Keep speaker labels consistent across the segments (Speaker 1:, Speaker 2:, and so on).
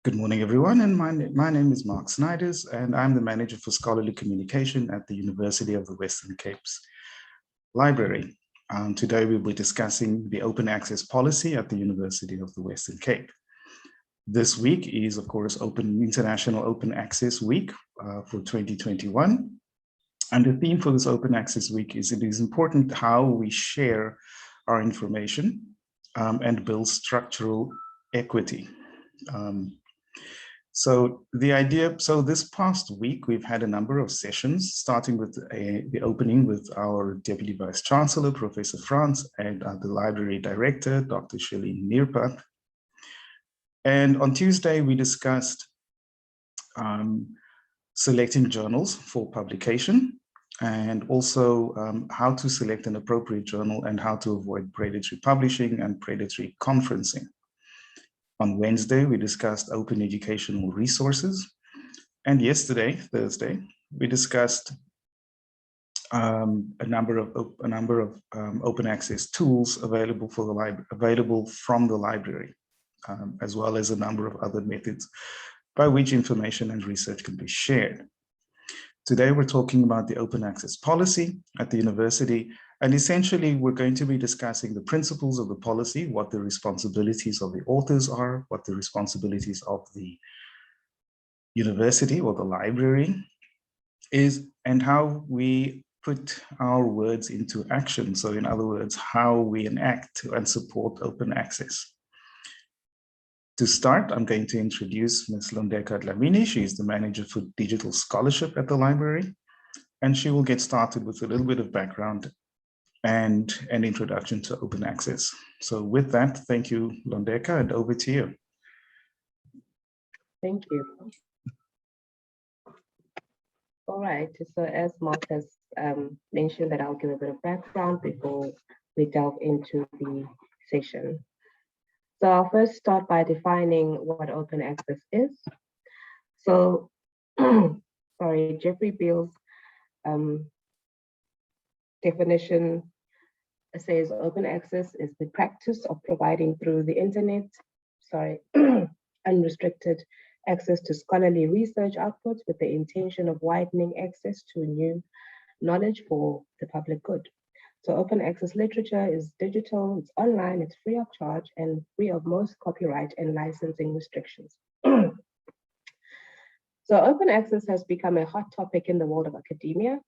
Speaker 1: Good morning, everyone, and my name is Mark Snyders, and I'm the Manager for Scholarly Communication at the University of the Western Cape's Library. Today, we'll be discussing the open access policy at the University of the Western Cape. This week is, of course, International Open Access Week for 2021. And the theme for this Open Access Week is it is important how we share our information and build structural equity. So this past week, we've had a number of sessions, starting with the opening with our Deputy Vice Chancellor, Professor Frans, and the Library Director, Dr. Shalini Nirpat. And on Tuesday, we discussed selecting journals for publication, and also how to select an appropriate journal and how to avoid predatory publishing and predatory conferencing. On Wednesday, we discussed open educational resources. And yesterday, Thursday, we discussed a number of open access tools available from the library, as well as a number of other methods by which information and research can be shared. Today, we're talking about the open access policy at the university. And essentially, we're going to be discussing the principles of the policy, what the responsibilities of the authors are, what the responsibilities of the university or the library is, and how we put our words into action. So in other words, how we enact and support open access. To start, I'm going to introduce Ms. Londeka Dlamini. She is the Manager for Digital Scholarship at the library, and she will get started with a little bit of background and an introduction to open access. So with that, thank you, Londeka, and over to you.
Speaker 2: Thank you. All right, so as Mark has mentioned, that I'll give a bit of background before we delve into the session. So I'll first start by defining what open access is. So, sorry, Jeffrey Beall's definition says open access is the practice of providing through the internet, unrestricted access to scholarly research outputs with the intention of widening access to new knowledge for the public good. So open access literature is digital, it's online, it's free of charge, and free of most copyright and licensing restrictions. So open access has become a hot topic in the world of academia.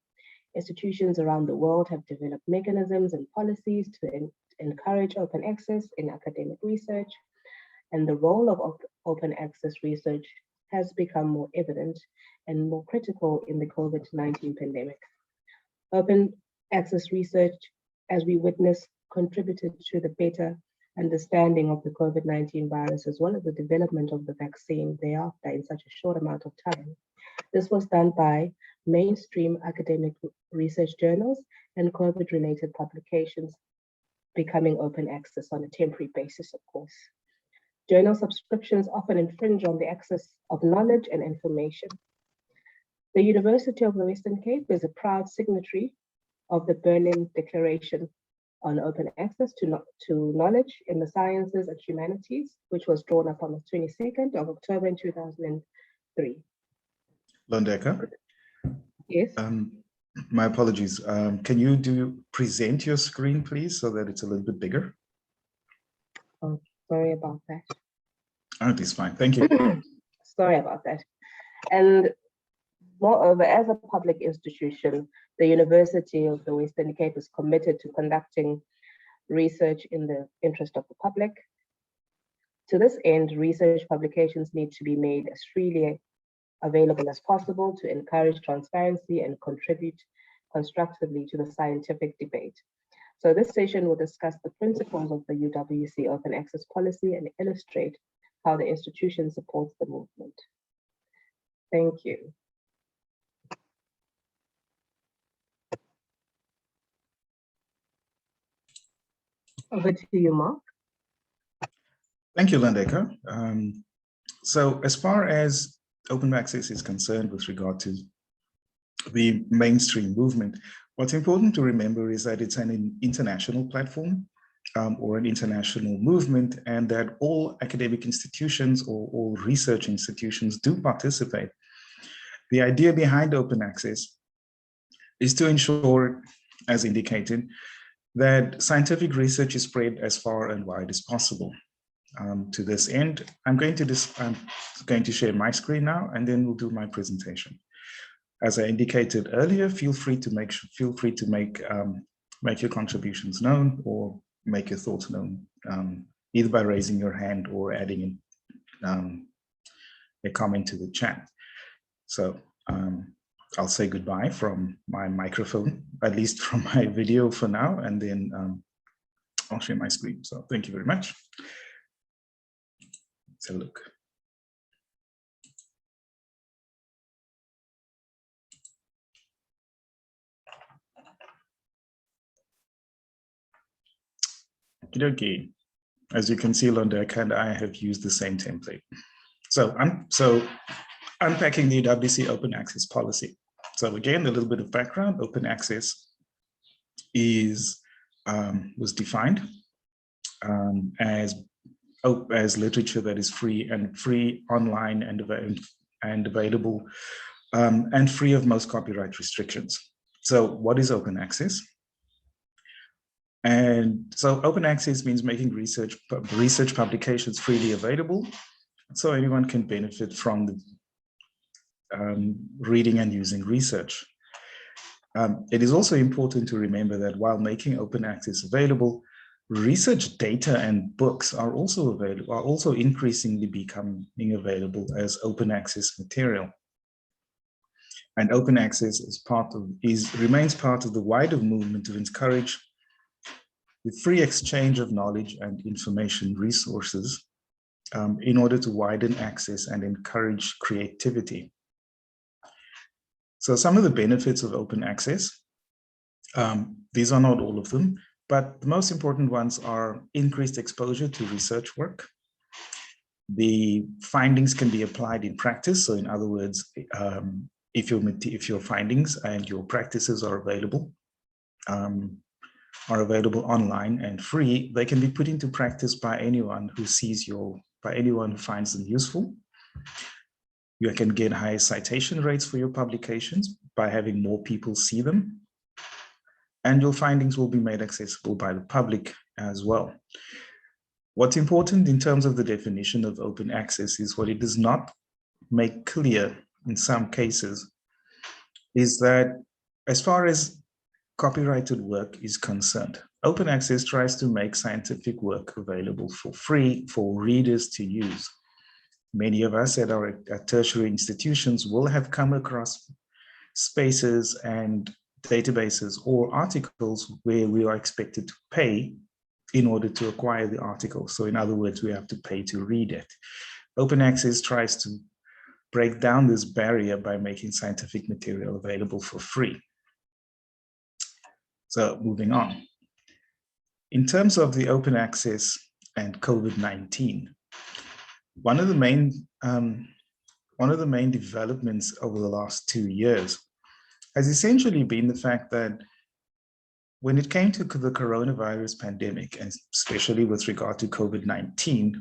Speaker 2: Institutions around the world have developed mechanisms and policies to encourage open access in academic research, and the role of open access research has become more evident and more critical in the COVID-19 pandemic. Open access research, as we witnessed, contributed to the better understanding of the COVID-19 virus, as well as the development of the vaccine thereafter in such a short amount of time. This was done by mainstream academic research journals and COVID-related publications becoming open access on a temporary basis, of course. Journal subscriptions often infringe on the access of knowledge and information. The University of the Western Cape is a proud signatory of the Berlin Declaration on Open Access to Knowledge in the Sciences and Humanities, which was drawn up on the 22nd of October in 2003.
Speaker 1: Londeka?
Speaker 2: Yes.
Speaker 1: My apologies. Can you present your screen, please, so that it's a little bit bigger?
Speaker 2: Oh, sorry about that.
Speaker 1: Oh, it's fine. Thank you.
Speaker 2: Sorry about that. And moreover, as a public institution, the University of the Western Cape is committed to conducting research in the interest of the public. To this end, research publications need to be made as freely available as possible to encourage transparency and contribute constructively to the scientific debate. So this session will discuss the principles of the UWC open access policy and illustrate how the institution supports the movement. Thank you. Over to you, Mark.
Speaker 1: Thank you, Londeka. So as far as open access is concerned with regard to the mainstream movement, what's important to remember is that it's an international platform. or an international movement, and that all academic institutions or all research institutions do participate. The idea behind open access is to ensure, as indicated, that scientific research is spread as far and wide as possible. To this end, I'm going to share my screen now, and then we'll do my presentation. As I indicated earlier, feel free to make your contributions known or make your thoughts known, either by raising your hand or adding in a comment to the chat. So I'll say goodbye from my microphone, at least from my video for now, and then I'll share my screen. So thank you very much. Let's have a look. Okay, as you can see, Londeka and I have used the same template. So unpacking the UWC open access policy. So again, a little bit of background. Open access was defined as literature that is free online and available and free of most copyright restrictions. So what is open access? And so open access means making research publications freely available, so anyone can benefit from the reading and using research. It is also important to remember that while making open access available, research data and books are also increasingly becoming available as open access material. And open access remains part of the wider movement to encourage the free exchange of knowledge and information resources in order to widen access and encourage creativity. So some of the benefits of open access, these are not all of them, but the most important ones are increased exposure to research work. The findings can be applied in practice. So in other words, if your findings and your practices are available online and free, they can be put into practice by anyone who anyone who finds them useful. You can get higher citation rates for your publications by having more people see them. And your findings will be made accessible by the public as well. What's important in terms of the definition of open access is what it does not make clear in some cases is that as far as copyrighted work is concerned, open access tries to make scientific work available for free for readers to use. Many of us at tertiary institutions will have come across spaces and databases or articles where we are expected to pay in order to acquire the article. So in other words, we have to pay to read it. Open access tries to break down this barrier by making scientific material available for free. So moving on. In terms of the open access and COVID-19, one of the main developments over the last 2 years has essentially been the fact that when it came to the coronavirus pandemic, and especially with regard to COVID-19,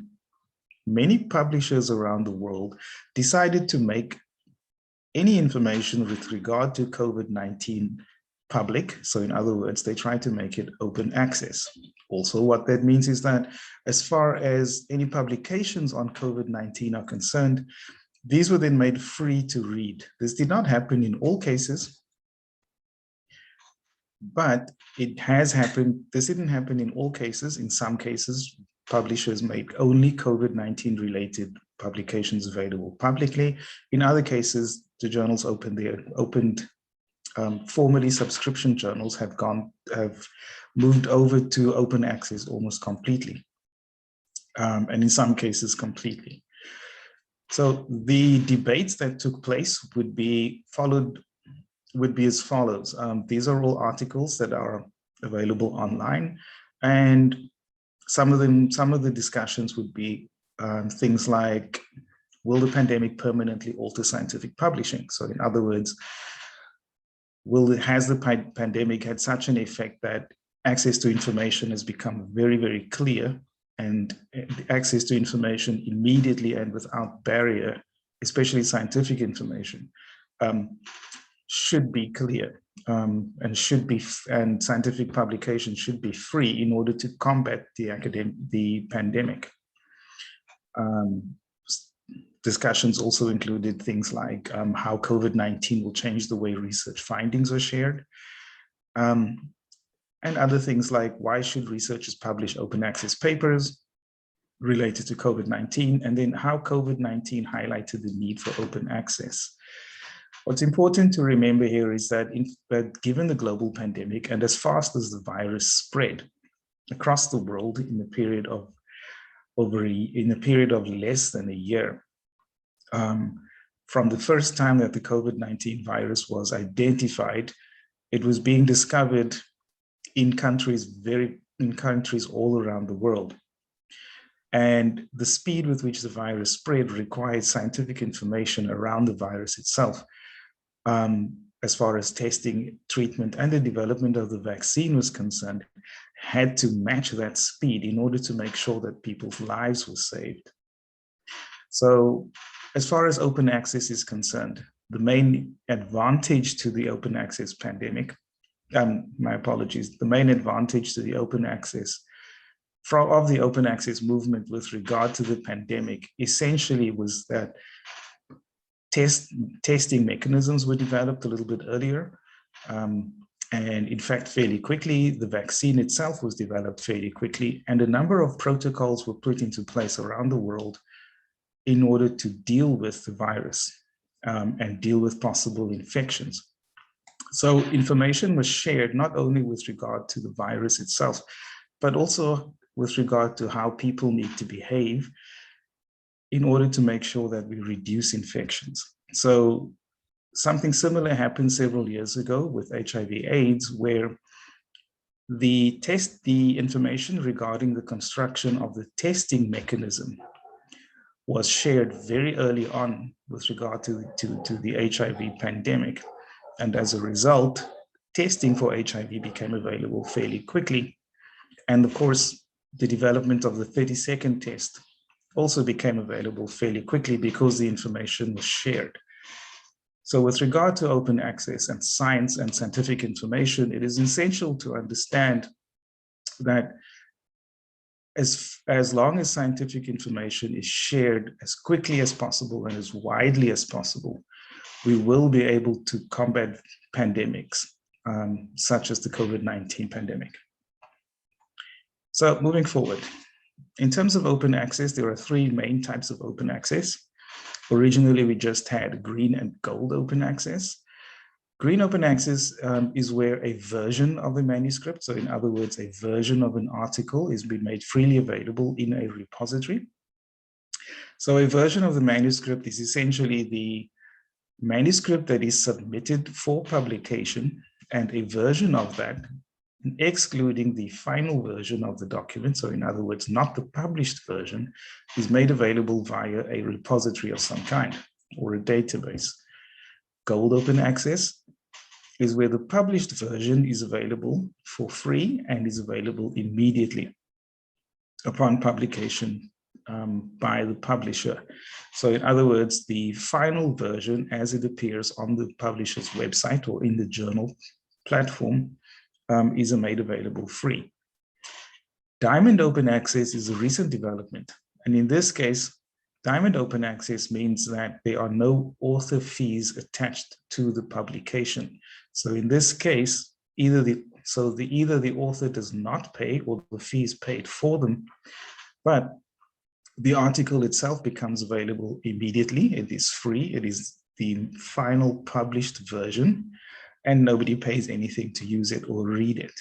Speaker 1: many publishers around the world decided to make any information with regard to COVID-19 public. So in other words, they try to make it open access. Also, what that means is that as far as any publications on COVID-19 are concerned, these were then made free to read. This did not happen in all cases, but it has happened. This didn't happen in all cases. In some cases, publishers made only COVID-19 related publications available publicly. In other cases, the journals formerly subscription journals have moved over to open access almost completely, and in some cases completely. So the debates that took place would be as follows. These are all articles that are available online, and some of the discussions would be things like, will the pandemic permanently alter scientific publishing? So in other words, has the pandemic had such an effect that access to information has become very, very clear, and access to information immediately and without barrier, especially scientific information, should be clear, and scientific publication should be free in order to combat the pandemic. Discussions also included things like how COVID-19 will change the way research findings are shared, and other things like why should researchers publish open access papers related to COVID-19, and then how COVID-19 highlighted the need for open access. What's important to remember here is that, given the global pandemic and as fast as the virus spread across the world in a period of less than a year, from the first time that the COVID-19 virus was identified, it was being discovered in countries all around the world. And the speed with which the virus spread required scientific information around the virus itself, as far as testing, treatment, and the development of the vaccine was concerned, had to match that speed in order to make sure that people's lives were saved. So as far as open access is concerned, the main advantage to the open access pandemic, the main advantage to the open access of the open access movement with regard to the pandemic essentially was that testing mechanisms were developed a little bit earlier. And in fact, fairly quickly, the vaccine itself was developed fairly quickly, and a number of protocols were put into place around the world in order to deal with the virus and deal with possible infections. So information was shared not only with regard to the virus itself, but also with regard to how people need to behave in order to make sure that we reduce infections. So something similar happened several years ago with HIV/AIDS, where the information regarding the construction of the testing mechanism was shared very early on with regard to the HIV pandemic. And as a result, testing for HIV became available fairly quickly. And of course, the development of the 30-second test also became available fairly quickly because the information was shared. So with regard to open access and science and scientific information, it is essential to understand that as long as scientific information is shared as quickly as possible and as widely as possible, we will be able to combat pandemics such as the COVID-19 pandemic. So moving forward, in terms of open access, there are three main types of open access. Originally, we just had green and gold open access. Green open access is where a version of a manuscript, so in other words, a version of an article, is being made freely available in a repository. So a version of the manuscript is essentially the manuscript that is submitted for publication, and a version of that, excluding the final version of the document, so in other words, not the published version, is made available via a repository of some kind or a database. Gold open access is where the published version is available for free and is available immediately upon publication by the publisher. So in other words, the final version as it appears on the publisher's website or in the journal platform is made available free. Diamond open access is a recent development. And in this case, Diamond open access means that there are no author fees attached to the publication. So in this case, either the author does not pay or the fee is paid for them, but the article itself becomes available immediately. It is free. It is the final published version, and nobody pays anything to use it or read it.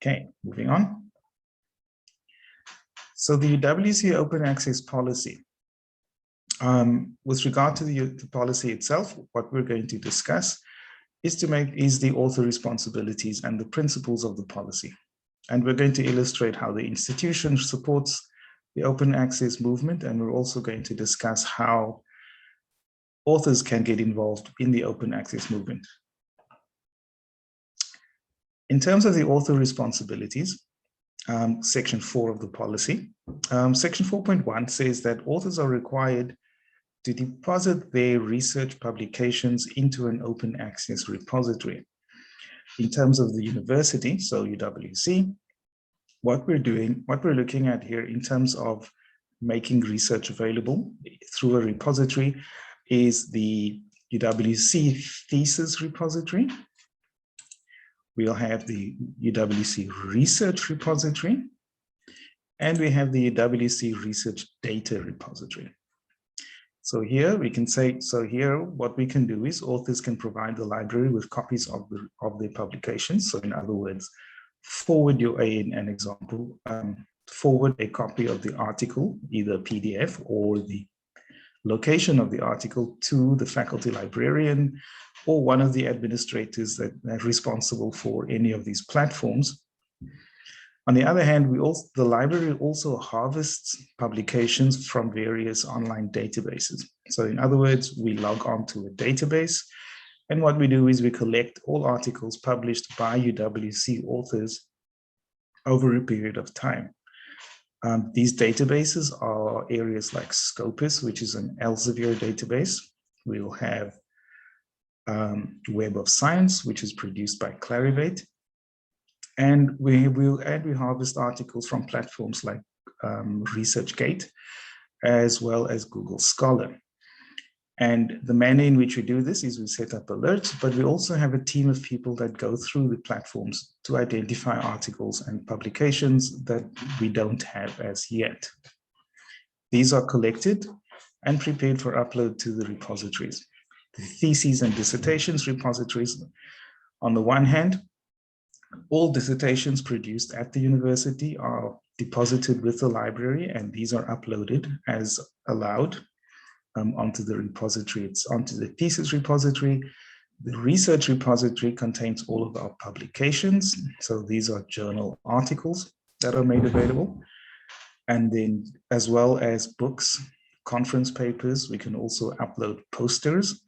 Speaker 1: Okay, moving on. So the UWC open access policy. With regard to the policy itself, what we're going to discuss is the author responsibilities and the principles of the policy. And we're going to illustrate how the institution supports the open access movement, and we're also going to discuss how authors can get involved in the open access movement. In terms of the author responsibilities, Section 4 of the policy, Section 4.1 says that authors are required to deposit their research publications into an open access repository. In terms of the university, so UWC, what we're looking at here in terms of making research available through a repository is the UWC thesis repository. We'll have the UWC research repository, and we have the UWC research data repository. So here we can say, what we can do is authors can provide the library with copies of their publications. So in other words, forward an example, forward a copy of the article, either PDF or the location of the article to the faculty librarian or one of the administrators that are responsible for any of these platforms. On the other hand, the library also harvests publications from various online databases. So in other words, we log on to a database, and what we do is we collect all articles published by UWC authors over a period of time. These databases are areas like Scopus, which is an Elsevier database. We'll have Web of Science, which is produced by Clarivate. And we harvest articles from platforms like ResearchGate, as well as Google Scholar. And the manner in which we do this is we set up alerts, but we also have a team of people that go through the platforms to identify articles and publications that we don't have as yet. These are collected and prepared for upload to the repositories. The theses and dissertations repositories, on the one hand, all dissertations produced at the university are deposited with the library, and these are uploaded as allowed onto the repository. It's onto the thesis repository. The research repository contains all of our publications. So these are journal articles that are made available. And then as well as books, conference papers, we can also upload posters.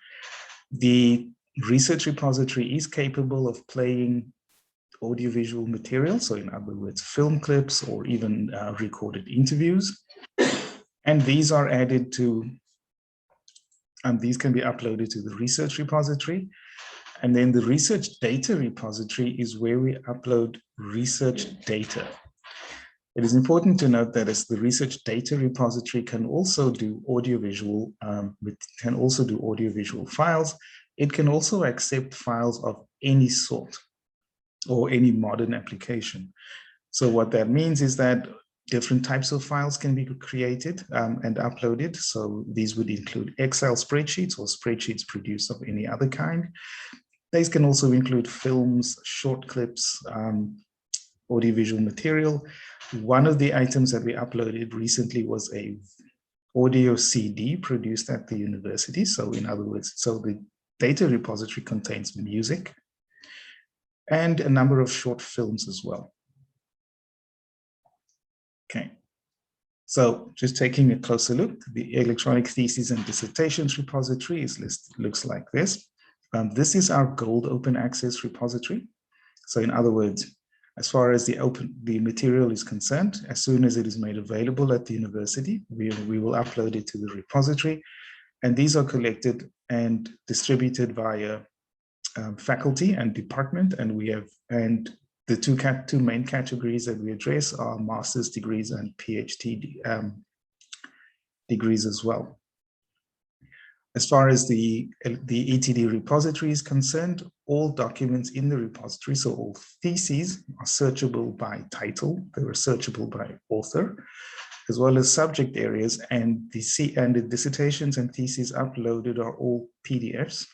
Speaker 1: The research repository is capable of playing audiovisual material, so in other words, film clips or even recorded interviews. And these are added to, these can be uploaded to the research repository. And then the research data repository is where we upload research data. It is important to note that as the research data repository can also do audiovisual, files. It can also accept files of any sort or any modern application. So what that means is that different types of files can be created and uploaded. So these would include Excel spreadsheets or spreadsheets produced of any other kind. These can also include films, short clips, audiovisual material. One of the items that we uploaded recently was a audio CD produced at the university. So in other words, so the data repository contains music and a number of short films as well. Okay, so just taking a closer look, the electronic theses and dissertations repository looks like this. This is our gold open access repository. So in other words, as far as the material is concerned, as soon as it is made available at the university, we will upload it to the repository, and these are collected and distributed via faculty and department, and the two main categories that we address are master's degrees and PhD degrees as well. As far as the ETD repository is concerned, all documents in the repository, so all theses are searchable by title, they were searchable by author, as well as subject areas, and the dissertations and theses uploaded are all PDFs,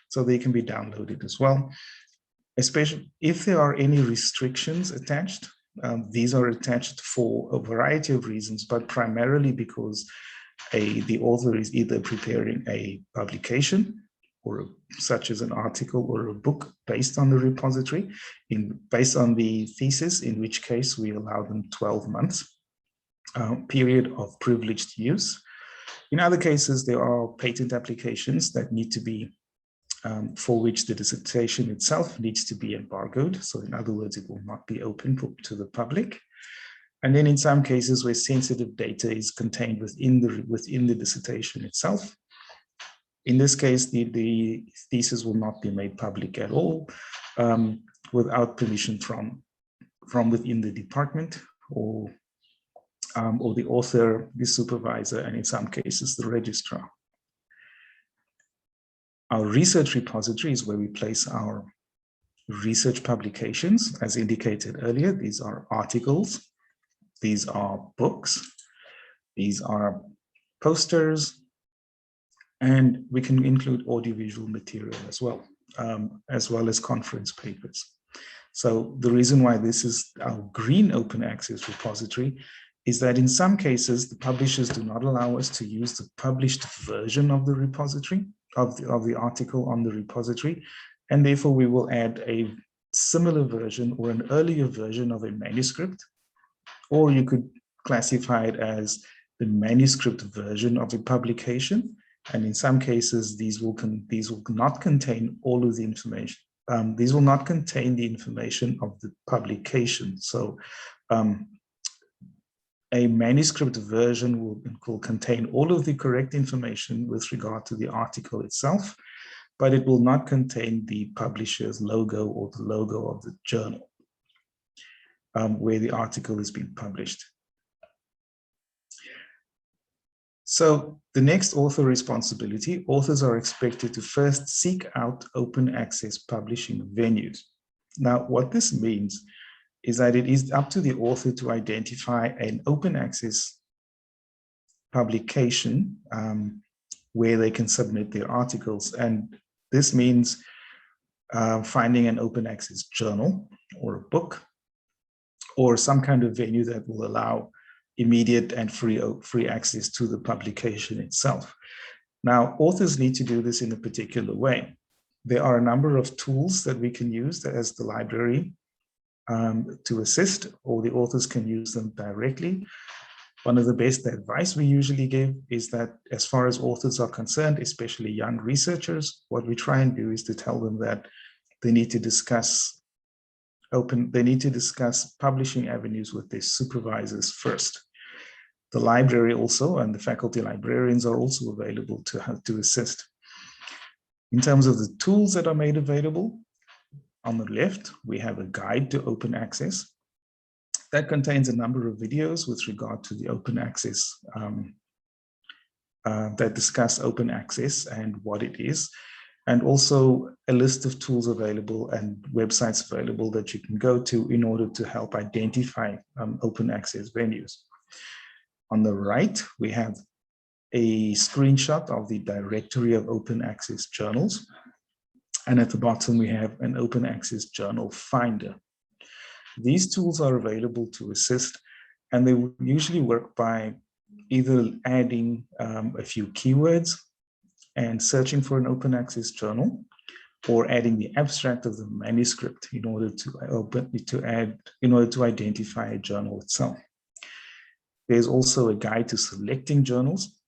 Speaker 1: so they can be downloaded as well. Especially if there are any restrictions attached, these are attached for a variety of reasons, but primarily because the author is either preparing a publication or such as an article or a book based on the repository, based on the thesis, in which case we allow them 12 months period of privileged use. In other cases, there are patent applications that need to be for which the dissertation itself needs to be embargoed. So in other words, it will not be open to the public. And then in some cases where sensitive data is contained within the dissertation itself, in this case, the thesis will not be made public at all without permission from within the department or the author, the supervisor, and in some cases, the registrar. Our research repository is where we place our research publications. As indicated earlier, these are articles, these are books, these are posters, and we can include audiovisual material as well as conference papers. So the reason why this is our green open access repository is that in some cases, the publishers do not allow us to use the published version of the repository, of the article on the repository, and therefore we will add a similar version or an earlier version of a manuscript, or you could classify it as the manuscript version of a publication. And in some cases, these will not contain all of the information. These will not contain the information of the publication. So a manuscript version will contain all of the correct information with regard to the article itself, but it will not contain the publisher's logo or the logo of the journal where the article is being published. So the next author responsibility, authors are expected to first seek out open access publishing venues. Now, what this means is that it is up to the author to identify an open access publication where they can submit their articles. And this means finding an open access journal or a book or some kind of venue that will allow immediate and free access to the publication itself. Now, authors need to do this in a particular way. There are a number of tools that we can use as the library to assist, or the authors can use them directly. One of the best advice we usually give is that as far as authors are concerned, especially young researchers, what we try and do is to tell them that they need to discuss publishing avenues with their supervisors first. The library also and the faculty librarians are also available to assist. In terms of the tools that are made available, on the left, we have a guide to open access that contains a number of videos with regard to the open access that discuss open access and what it is, and also a list of tools available and websites available that you can go to in order to help identify open access venues. On the right, we have a screenshot of the directory of open access journals. And at the bottom, we have an open access journal finder. These tools are available to assist, and they usually work by either adding a few keywords and searching for an open access journal, or adding the abstract of the manuscript in order to identify a journal itself. There's also a guide to selecting journals,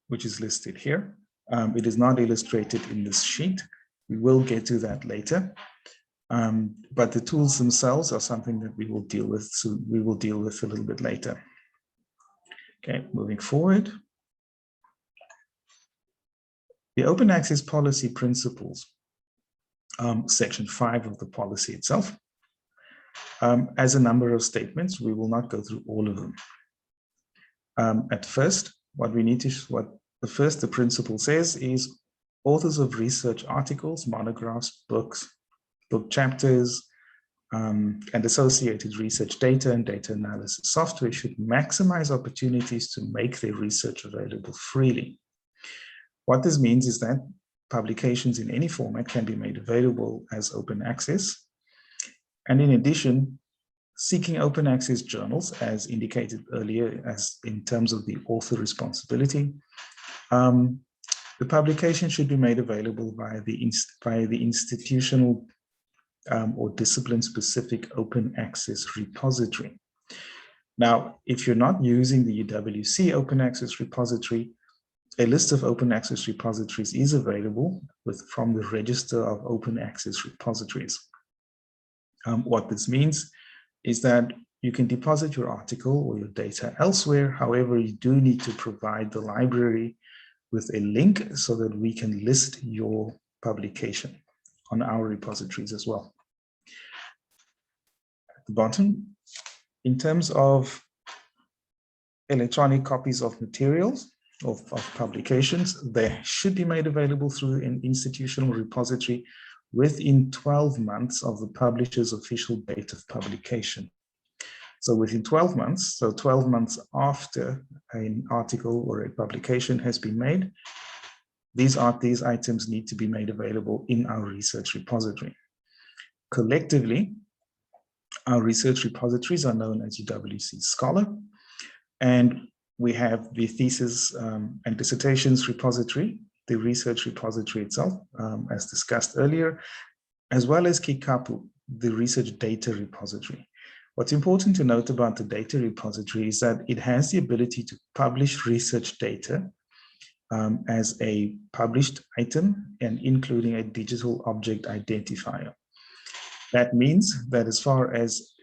Speaker 1: which is listed here. It is not illustrated in this sheet. We will get to that later. But the tools themselves are something that we will deal with. So we will deal with a little bit later. Okay, moving forward. The open access policy principles, section 5 of the policy itself, as a number of statements. We will not go through all of them. At first, the principle says is authors of research articles, monographs, books, book chapters, and associated research data and data analysis software should maximize opportunities to make their research available freely. What this means is that publications in any format can be made available as open access. And in addition, seeking open access journals, as indicated earlier, as in terms of the author responsibility, the publication should be made available via the institutional or discipline-specific open access repository. Now, if you're not using the UWC open access repository, A list of open access repositories is available from the Register of Open Access Repositories. What this means is that you can deposit your article or your data elsewhere. However, you do need to provide the library with a link so that we can list your publication on our repositories as well. At the bottom, in terms of electronic copies of materials, of publications, they should be made available through an institutional repository within 12 months of the publisher's official date of publication. So within 12 months, so 12 months after an article or a publication has been made, these items need to be made available in our research repository. Collectively, our research repositories are known as UWC Scholar, and we have the thesis and dissertations repository, the research repository itself, as discussed earlier, as well as Ccby, the research data repository. What's important to note about the data repository is that it has the ability to publish research data as a published item and including a digital object identifier. That means that as far as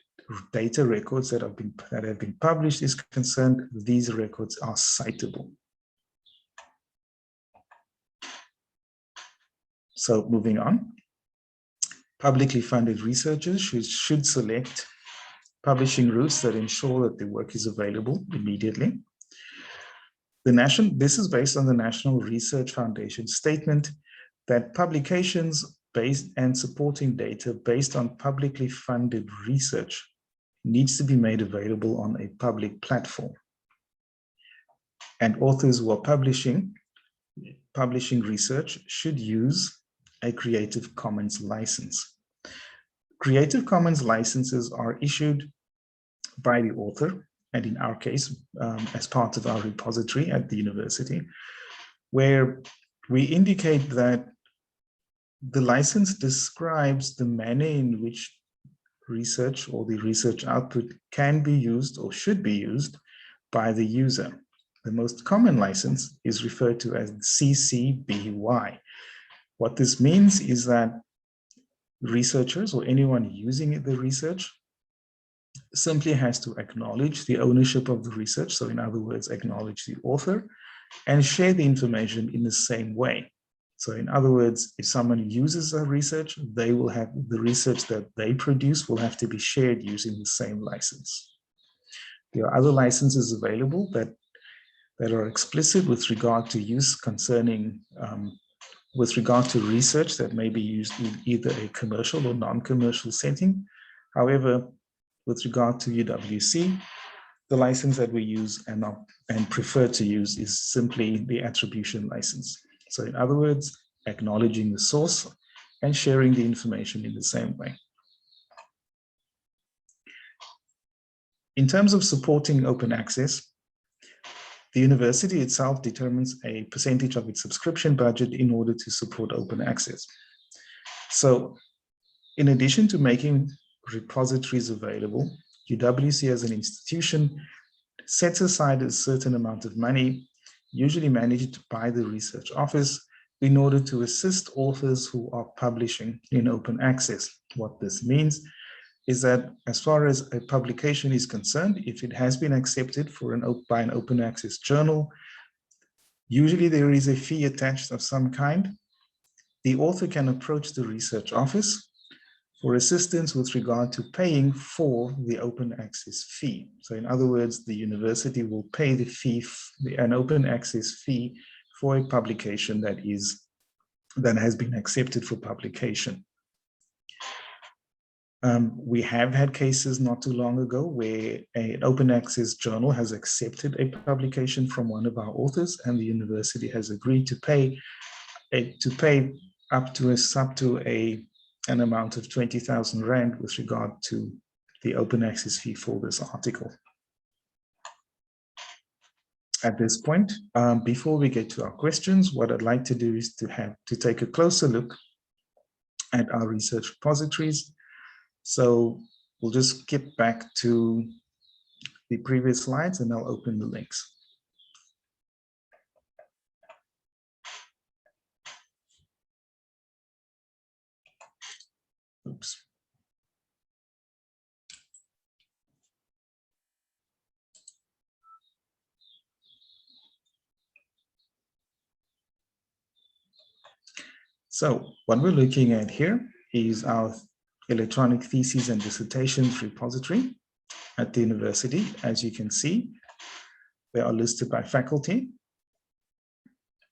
Speaker 1: data records that have been published is concerned, these records are citable. So moving on, publicly funded researchers should select publishing routes that ensure that the work is available immediately. This is based on the National Research Foundation statement that publications based and supporting data based on publicly funded research needs to be made available on a public platform. And authors who are publishing research should use a Creative Commons license. Creative Commons licenses are issued by the author, and in our case, as part of our repository at the university, where we indicate that the license describes the manner in which research or the research output can be used or should be used by the user. The most common license is referred to as CC-BY. What this means is that researchers or anyone using the research simply has to acknowledge the ownership of the research. So in other words, acknowledge the author and share the information in the same way. So in other words, if someone uses a research, they will have the research that they produce will have to be shared using the same license. There are other licenses available that are explicit with regard to use concerning, with regard to research that may be used in either a commercial or non-commercial setting. However, with regard to UWC, the license that we use and prefer to use is simply the attribution license. So in other words, acknowledging the source and sharing the information in the same way. In terms of supporting open access, the university itself determines a percentage of its subscription budget in order to support open access. So in addition to making repositories available, UWC as an institution sets aside a certain amount of money, usually managed by the research office, in order to assist authors who are publishing in open access. What this means is that as far as a publication is concerned, if it has been accepted by an open access journal, usually there is a fee attached of some kind. The author can approach the research office for assistance with regard to paying for the open access fee. So in other words, the university will pay the fee, an open access fee for a publication that has been accepted for publication. We have had cases not too long ago where an open access journal has accepted a publication from one of our authors, and the university has agreed to pay up to an amount of 20,000 Rand with regard to the open access fee for this article. At this point, before we get to our questions, what I'd like to do is to take a closer look at our research repositories. So we'll just skip back to the previous slides and I'll open the links. Oops. So what we're looking at here is our electronic theses and dissertations repository at the university. As you can see, they are listed by faculty.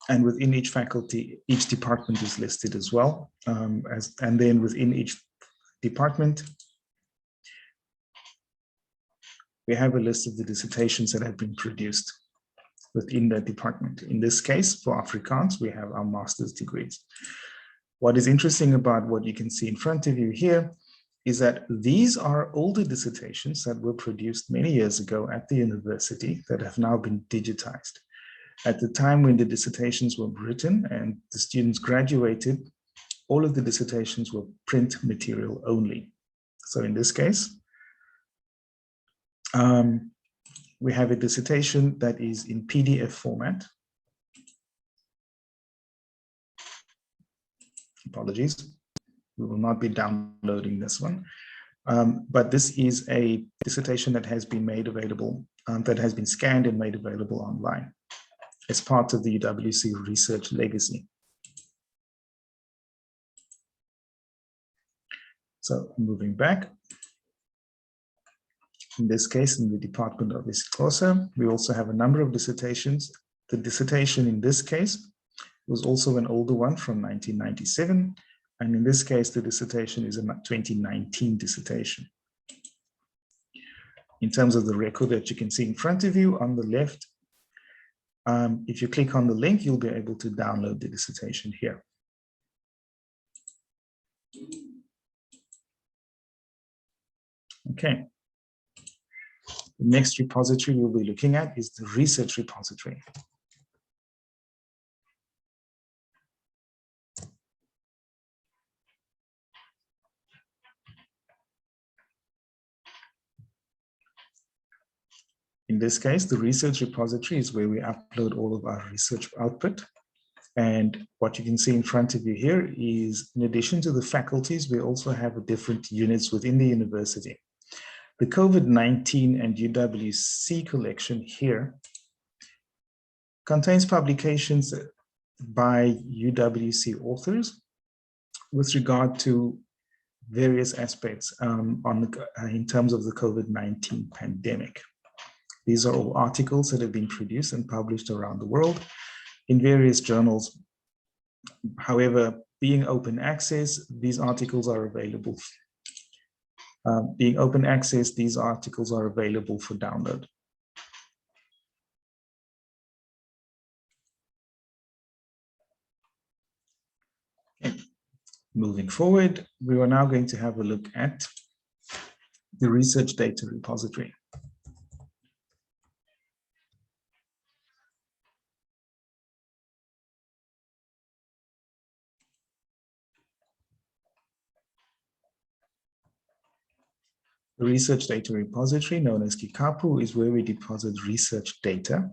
Speaker 1: And within each faculty, each department is listed as well. And then within each department, we have a list of the dissertations that have been produced within that department. In this case, for Afrikaans, we have our master's degrees. What is interesting about what you can see in front of you here is that these are older dissertations that were produced many years ago at the university that have now been digitized. At the time when the dissertations were written and the students graduated, all of the dissertations were print material only. So in this case, we have a dissertation that is in PDF format. Apologies, we will not be downloading this one. But this is a dissertation that has been made available, that has been scanned and made available online as part of the UWC research legacy. So moving back, in this case, in the Department of Isixhosa, we also have a number of dissertations. The dissertation in this case was also an older one from 1997. And in this case, the dissertation is a 2019 dissertation. In terms of the record that you can see in front of you on the left, if you click on the link, you'll be able to download the dissertation here. Okay. The next repository we'll be looking at is the research repository. In this case, the research repository is where we upload all of our research output. And what you can see in front of you here is, in addition to the faculties, we also have different units within the university. The COVID-19 and UWC collection here contains publications by UWC authors with regard to various aspects in terms of the COVID-19 pandemic. These are all articles that have been produced and published around the world in various journals. However, being open access, these articles are available. Being open access, these articles are available for download. Okay. Moving forward, we are now going to have a look at the research data repository. The research data repository, known as Kikapu, is where we deposit research data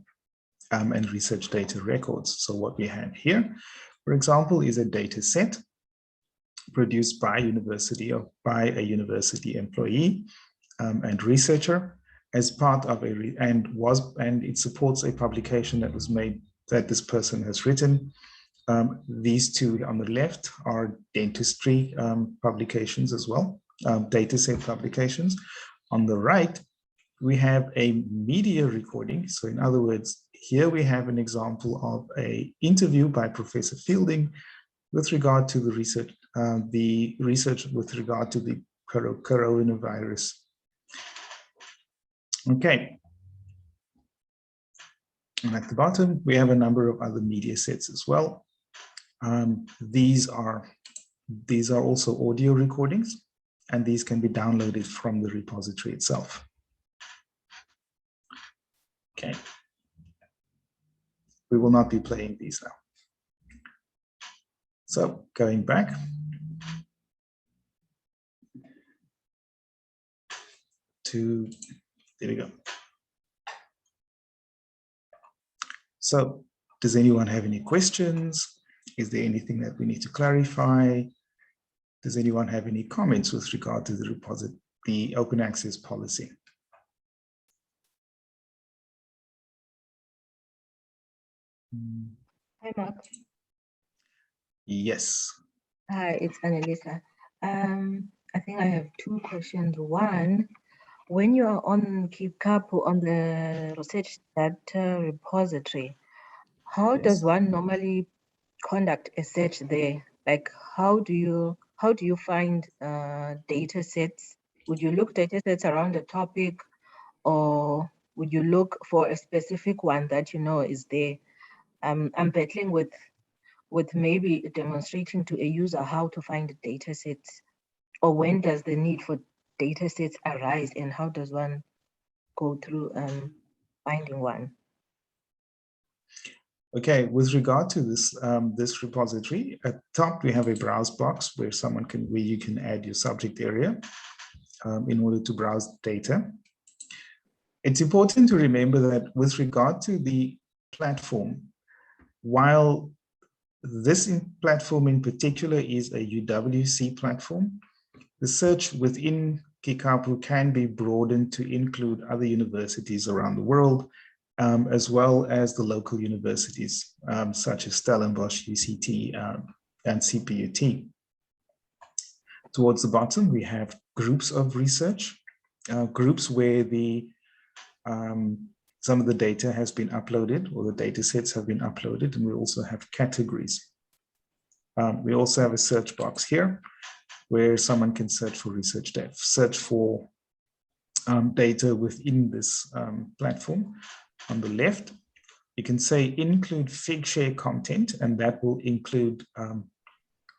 Speaker 1: and research data records. So what we have here, for example, is a data set produced by a university employee and researcher as part of and it supports a publication that was made that this person has written. These two on the left are dentistry publications as well. Data set publications. On the right, we have a media recording. So in other words, here we have an example of an interview by Professor Fielding with regard to the research with regard to the coronavirus. Okay. And at the bottom, we have a number of other media sets as well. These are also audio recordings, and these can be downloaded from the repository itself. Okay. We will not be playing these now. So going back. There we go. So does anyone have any questions? Is there anything that we need to clarify? Does anyone have any comments with regard to the open access policy?
Speaker 3: Hi, Mark.
Speaker 1: Yes.
Speaker 3: Hi, it's Annalisa. I think I have two questions. One, when you are on Ccby on the research data repository, how does one normally conduct a search there? Like, how do you find data sets? Would you look data sets around a topic, or would you look for a specific one that you know is there? I'm battling with maybe demonstrating to a user how to find data sets, or when does the need for data sets arise, and how does one go through finding one?
Speaker 1: Okay, with regard to this this repository, at top we have a browse box where you can add your subject area in order to browse data. It's important to remember that with regard to the platform, while this platform in particular is a UWC platform, the search within Ccby can be broadened to include other universities around the world, as well as the local universities, such as Stellenbosch, UCT, and CPUT. Towards the bottom, we have groups of research, groups where some of the data has been uploaded, or the data sets have been uploaded, and we also have categories. We also have a search box here where someone can search for research data, search for data within this platform. On the left, you can say include Figshare content, and that will include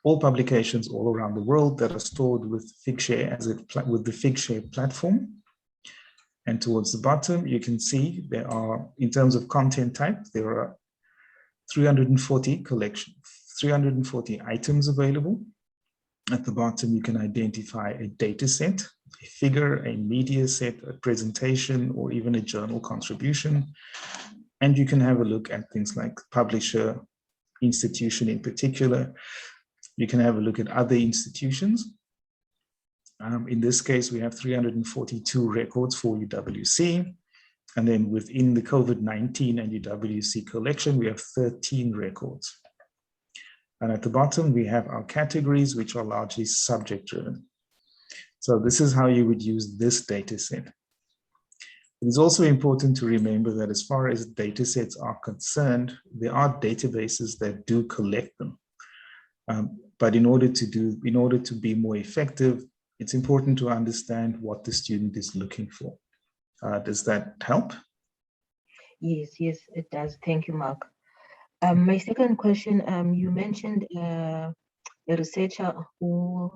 Speaker 1: all publications all around the world that are stored with Figshare with the Figshare platform. And towards the bottom, you can see there are, in terms of content type, there are 340 items available. At the bottom, you can identify a data set, a figure, a media set, a presentation, or even a journal contribution. And you can have a look at things like publisher, institution in particular. You can have a look at other institutions. In this case, we have 342 records for UWC. And then within the COVID-19 and UWC collection, we have 13 records. And at the bottom, we have our categories, which are largely subject-driven. So this is how you would use this data set. It is also important to remember that as far as data sets are concerned, there are databases that do collect them. But in order to be more effective, it's important to understand what the student is looking for. Does that help?
Speaker 3: Yes, it does. Thank you, Mark. My second question, you mentioned a researcher who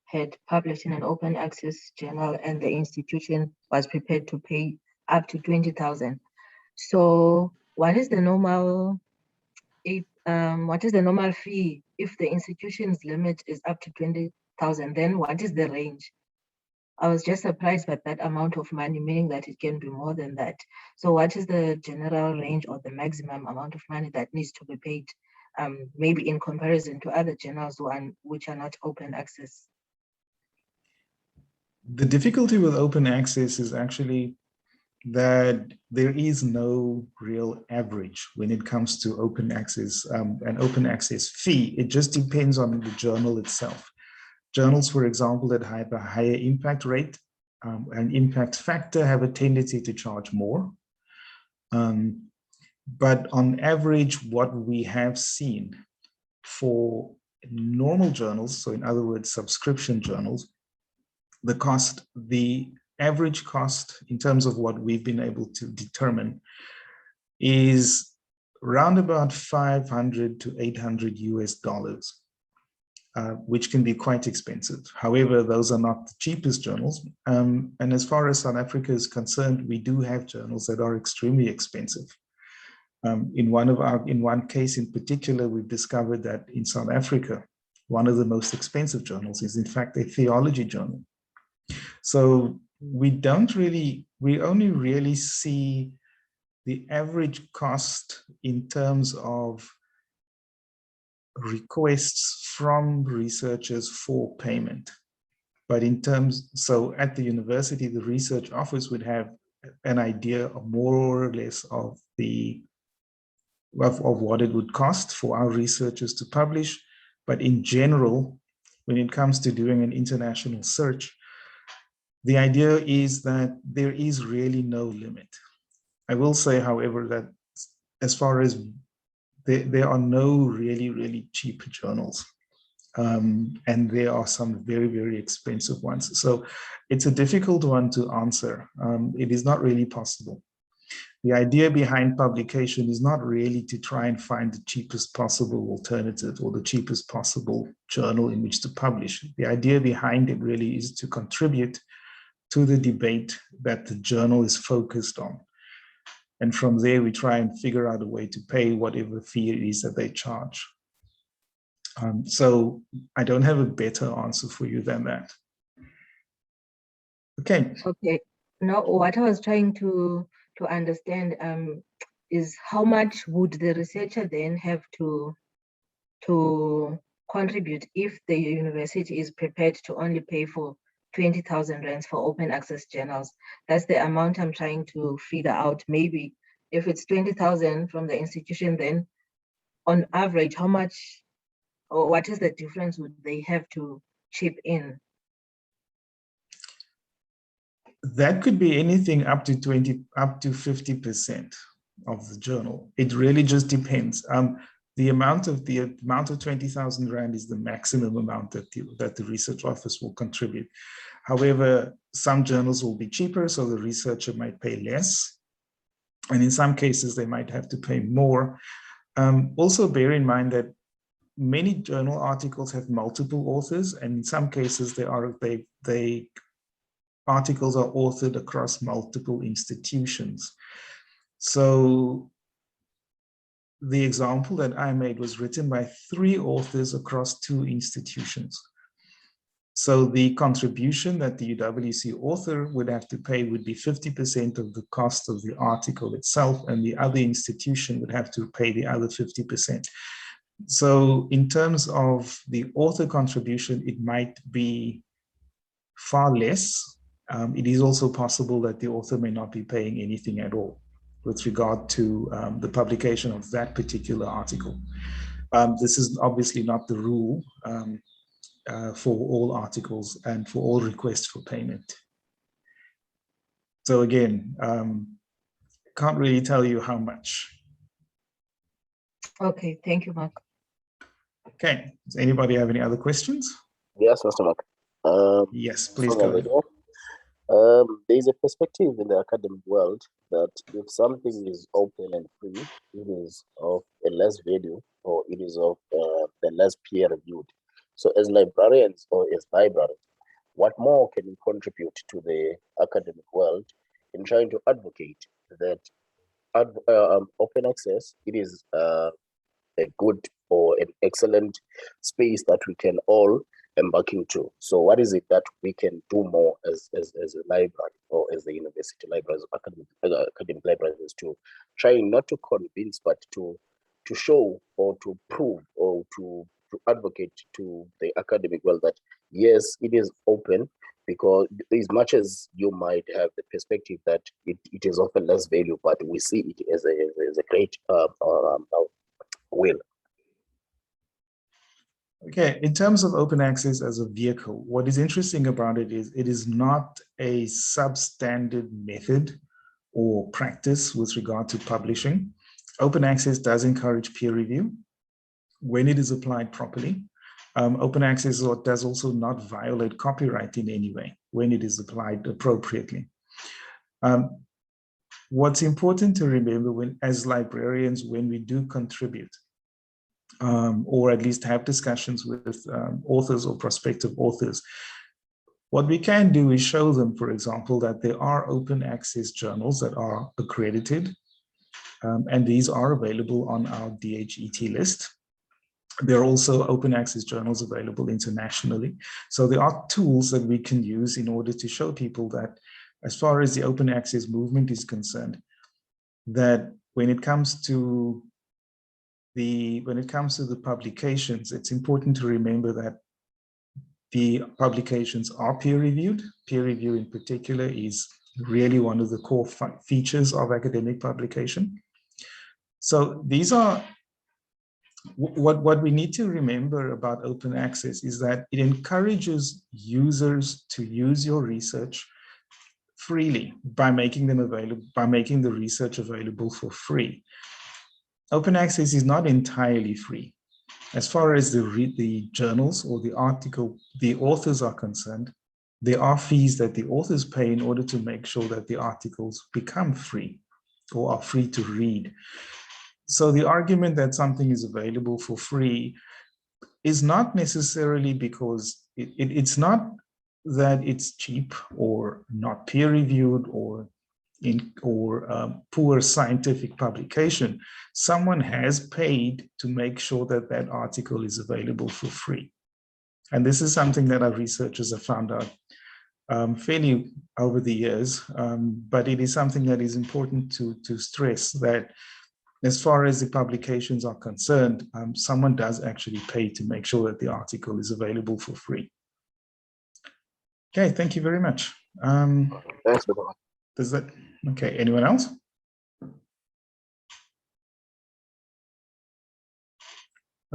Speaker 3: had published in an open access journal and the institution was prepared to pay up to 20,000. So what is the normal fee if the institution's limit is up to 20,000? Then what is the range? I was just surprised by that amount of money, meaning that it can be more than that. So what is the general range or the maximum amount of money that needs to be paid, maybe in comparison to other journals which are not open access?
Speaker 1: The difficulty with open access is actually that there is no real average when it comes to open access, an open access fee. It just depends on the journal itself. Journals, for example, that have a higher impact rate and impact factor have a tendency to charge more. But on average, what we have seen for normal journals, so in other words, subscription journals, the average cost in terms of what we've been able to determine is around about 500 to 800 US dollars. Which can be quite expensive. However, those are not the cheapest journals. And as far as South Africa is concerned, we do have journals that are extremely expensive. In one case in particular, we've discovered that in South Africa, one of the most expensive journals is in fact a theology journal. So we only really see the average cost in terms of requests from researchers for payment. But in terms, so at the university, the research office would have an idea of more or less of what it would cost for our researchers to publish. But in general, when it comes to doing an international search, the idea is that there is really no limit. I will say, however, that as far as there are no really cheap journals. And there are some very expensive ones. So it's a difficult one to answer. It is not really possible. The idea behind publication is not really to try and find the cheapest possible alternative or the cheapest possible journal in which to publish. The idea behind it really is to contribute to the debate that the journal is focused on. And from there, we try and figure out a way to pay whatever fee it is that they charge. So I don't have a better answer for you than that. Okay.
Speaker 3: Okay. Now, what I was trying to understand is how much would the researcher then have to contribute if the university is prepared to only pay for 20,000 rands for open access journals? That's the amount I'm trying to figure out. Maybe if it's 20,000 from the institution, then on average, how much or what is the difference would they have to chip in?
Speaker 1: That could be anything up to 50% of the journal. It really just depends. The amount of 20,000 rand is the maximum amount that the research office will contribute. However, some journals will be cheaper, so the researcher might pay less. And in some cases, they might have to pay more. Also bear in mind that many journal articles have multiple authors, and in some cases, articles are authored across multiple institutions. So the example that I made was written by 3 authors across 2 institutions. So the contribution that the UWC author would have to pay would be 50% of the cost of the article itself, and the other institution would have to pay the other 50%. So in terms of the author contribution, it might be far less. It is also possible that the author may not be paying anything at all with regard to the publication of that particular article. This is obviously not the rule for all articles and for all requests for payment. So again, can't really tell you how much.
Speaker 3: Okay, thank you, Mark.
Speaker 1: Okay, does anybody have any other questions?
Speaker 4: Yes, Mr. Mark.
Speaker 1: Yes, please go ahead.
Speaker 4: There's a perspective in the academic world that if something is open and free, it is of a less value, or it is of the less peer reviewed. So as librarians or as libraries, what more can we contribute to the academic world in trying to advocate that open access, it is a good or an excellent space that we can all embark into? So what is it that we can do more as a library or as the university libraries, academic libraries, to try not to convince, but to show or to prove or to advocate to the academic world that yes, it is open, because as much as you might have the perspective that it is often less value, but we see it as a great will.
Speaker 1: Okay, in terms of open access as a vehicle, what is interesting about it is not a substandard method or practice with regard to publishing. Open access does encourage peer review when it is applied properly. Open access does also not violate copyright in any way when it is applied appropriately. What's important to remember as librarians, when we do contribute, or at least have discussions with authors or prospective authors, what we can do is show them, for example, that there are open access journals that are accredited, and these are available on our DHET list. There are also open access journals available internationally. So there are tools that we can use in order to show people that as far as the open access movement is concerned, that when it comes to when it comes to the publications, it's important to remember that the publications are peer-reviewed. Peer review in particular is really one of the core features of academic publication. So these are, what we need to remember about open access is that it encourages users to use your research freely by making them available, by making the research available for free. Open access is not entirely free. As far as the journals or the authors are concerned, there are fees that the authors pay in order to make sure that the articles become free or are free to read. So the argument that something is available for free is not necessarily because it's not that it's cheap or not peer-reviewed or poor scientific publication. Someone has paid to make sure that that article is available for free. And this is something that our researchers have found out fairly over the years, but it is something that is important to stress, that as far as the publications are concerned, someone does actually pay to make sure that the article is available for free. Okay, thank you very much.
Speaker 4: Thanks for that.
Speaker 1: Does that, okay, anyone else?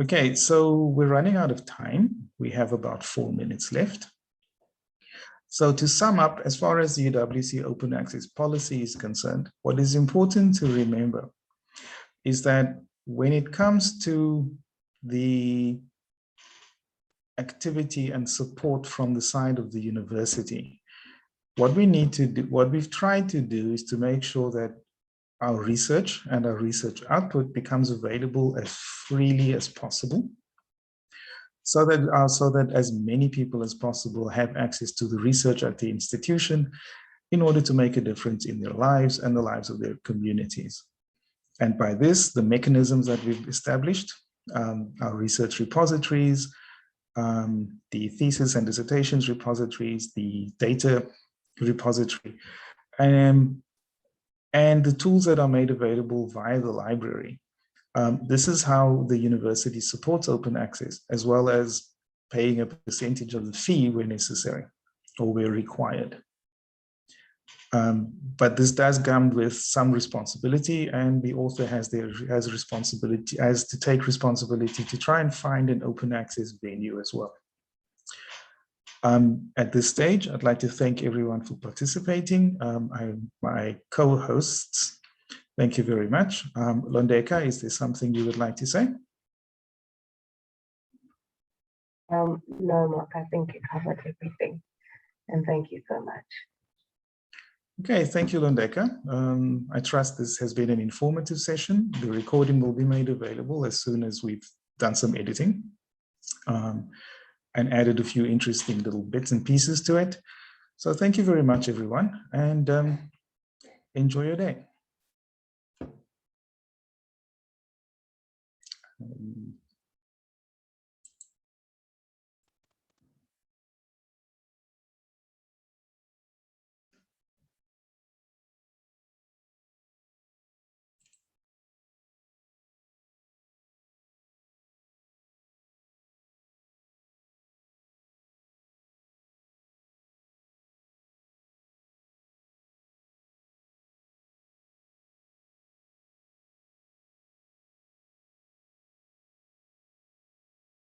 Speaker 1: Okay, so we're running out of time. We have about 4 minutes left. So to sum up, as far as the UWC open access policy is concerned, what is important to remember is that when it comes to the activity and support from the side of the university, what we need to do, what we've tried to do is to make sure that our research and our research output becomes available as freely as possible, so that as many people as possible have access to the research at the institution in order to make a difference in their lives and the lives of their communities. And by this, the mechanisms that we've established, our research repositories, the thesis and dissertations repositories, the data repository, and the tools that are made available via the library. This is how the university supports open access, as well as paying a percentage of the fee where necessary or where required. But this does come with some responsibility, and the author has to take responsibility to try and find an open access venue as well. At this stage, I'd like to thank everyone for participating. My co-hosts, thank you very much. Londeka, is there something you would like to say?
Speaker 2: No, Mark, I think you covered everything. And thank you so much.
Speaker 1: Okay, thank you, Londeka. I trust this has been an informative session. The recording will be made available as soon as we've done some editing and added a few interesting little bits and pieces to it. So thank you very much, everyone, and enjoy your day.